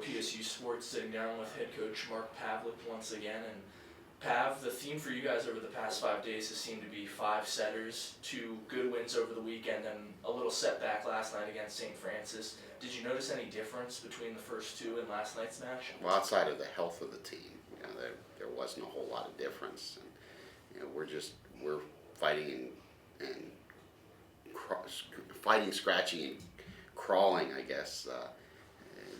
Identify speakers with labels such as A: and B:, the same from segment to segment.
A: PSU Sports, sitting down with head coach Mark Pavlik once again. And Pav, the theme for you guys over the past 5 days has seemed to be 5 setters, 2 good wins over the weekend, and a little setback last night against St. Francis. Did you notice any difference between the first 2 and last night's match?
B: Well, outside of the health of the team, there wasn't a whole lot of difference. And, we're fighting fighting, scratching, and crawling, I guess.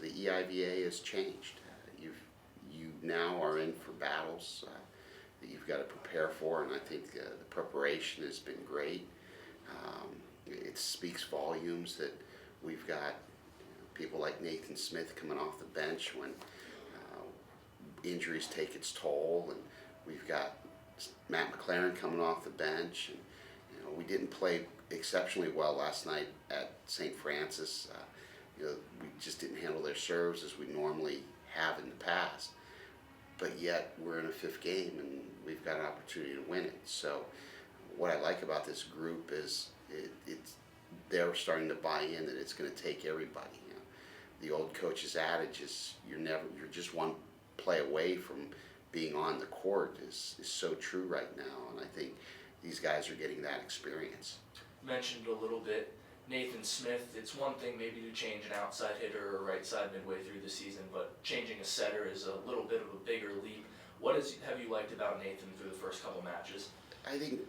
B: The EIVA has changed. You now are in for battles that you've got to prepare for, and I think the preparation has been great. It speaks volumes that we've got people like Nathan Smith coming off the bench when injuries take its toll, and we've got Matt McLaren coming off the bench, and we didn't play exceptionally well last night at St. Francis. We just didn't handle their serves as we normally have in the past. But yet we're in a 5th game and we've got an opportunity to win it. So what I like about this group is they're starting to buy in that it's going to take everybody. The old coach's adage is you're just one play away from being on the court is so true right now, and I think these guys are getting that experience.
A: Mentioned a little bit Nathan Smith. It's one thing maybe to change an outside hitter or right side midway through the season, but changing a setter is a little bit of a bigger leap. What have you liked about Nathan through the first couple matches?
B: I think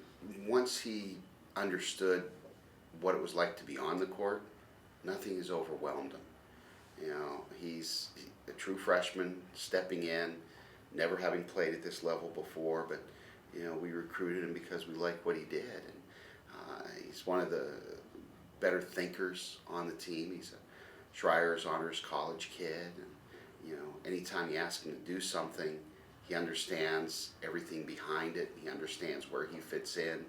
B: once he understood what it was like to be on the court, nothing has overwhelmed him. He's a true freshman stepping in, never having played at this level before, but we recruited him because we liked what he did, and he's one of the better thinkers on the team. He's a Schreier's Honors College kid, and anytime you ask him to do something, he understands everything behind it. He understands where he fits in,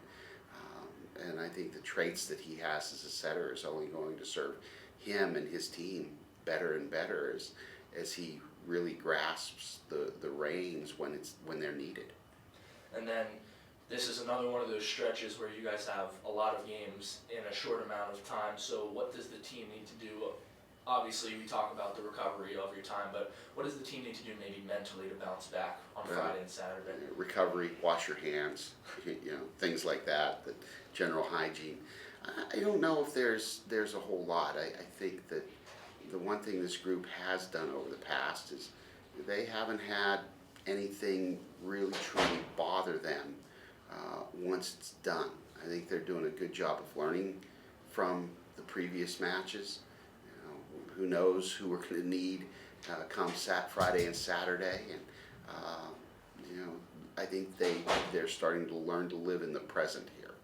B: and I think the traits that he has as a setter is only going to serve him and his team better and better as he really grasps the reins when they're needed.
A: And then this is another one of those stretches where you guys have a lot of games in a short amount of time. So what does the team need to do? Obviously, we talk about the recovery of your time, but what does the team need to do maybe mentally to bounce back on Friday and Saturday?
B: Recovery, wash your hands, things like that, the general hygiene. I don't know if there's a whole lot. I think that the one thing this group has done over the past is they haven't had anything really truly bother them once it's done. I think they're doing a good job of learning from the previous matches. Who knows who we're going to need come Friday and Saturday, and I think they're starting to learn to live in the present here.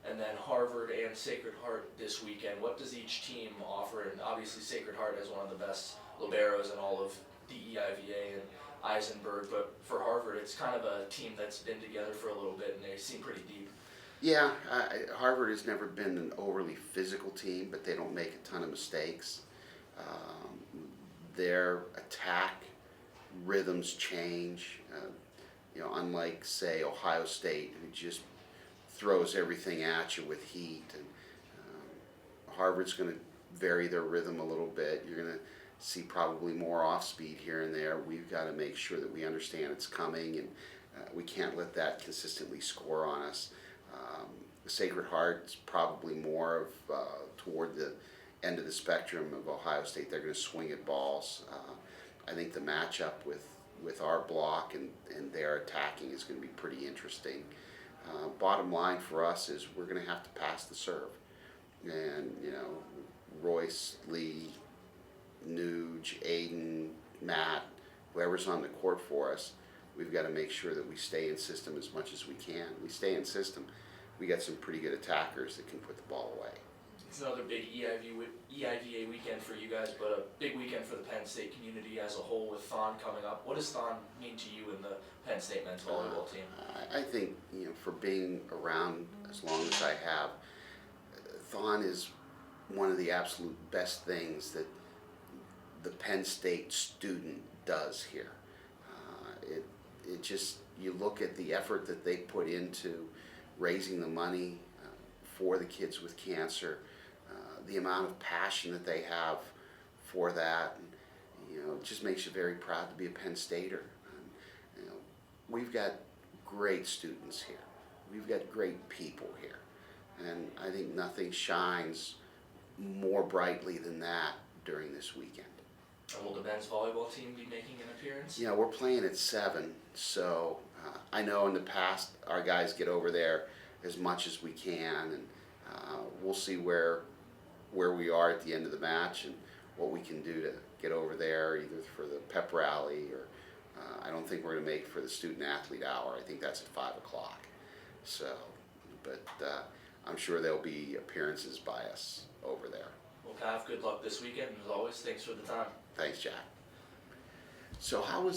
A: And then Harvard and Sacred Heart this weekend. What does each team offer? And obviously Sacred Heart has one of the best liberos in all of the EIVA and Eisenberg, but for Harvard it's kind of a team that's been together for a little bit and they seem pretty deep.
B: Yeah, Harvard has never been an overly physical team, but they don't make a ton of mistakes. Their attack rhythms change, unlike say Ohio State, who just throws everything at you with heat, and Harvard's going to vary their rhythm a little bit. You're going to see probably more off speed here and there. We've got to make sure that we understand it's coming, and we can't let that consistently score on us. Sacred Heart's probably more of toward the end of the spectrum of Ohio State. They're going to swing at balls. I think the matchup with our block and their attacking is going to be pretty interesting. Bottom line for us is we're going to have to pass the serve, and Royce, Lee, Nuge, Aiden, Matt, whoever's on the court for us, we've got to make sure that we stay in system as much as we can. We stay in system, we got some pretty good attackers that can put the ball away.
A: It's another big EIVA weekend for you guys, but a big weekend for the Penn State community as a whole with Thon coming up. What does Thon mean to you and the Penn State men's volleyball team?
B: I think, for being around as long as I have, Thon is one of the absolute best things that the Penn State student does here. It just, you look at the effort that they put into raising the money for the kids with cancer, the amount of passion that they have for that. And, it just makes you very proud to be a Penn Stater. You know, we've got great students here. We've got great people here. And I think nothing shines more brightly than that during this weekend.
A: And will the men's volleyball team be making an appearance?
B: We're playing at 7, so I know in the past our guys get over there as much as we can, and we'll see where we are at the end of the match and what we can do to get over there, either for the pep rally or I don't think we're going to make it for the student athlete hour. I think that's at 5 o'clock. So, but I'm sure there'll be appearances by us over there.
A: Well, Pav, good luck this weekend, and as always, thanks for the time.
B: Thanks, Jack. So how was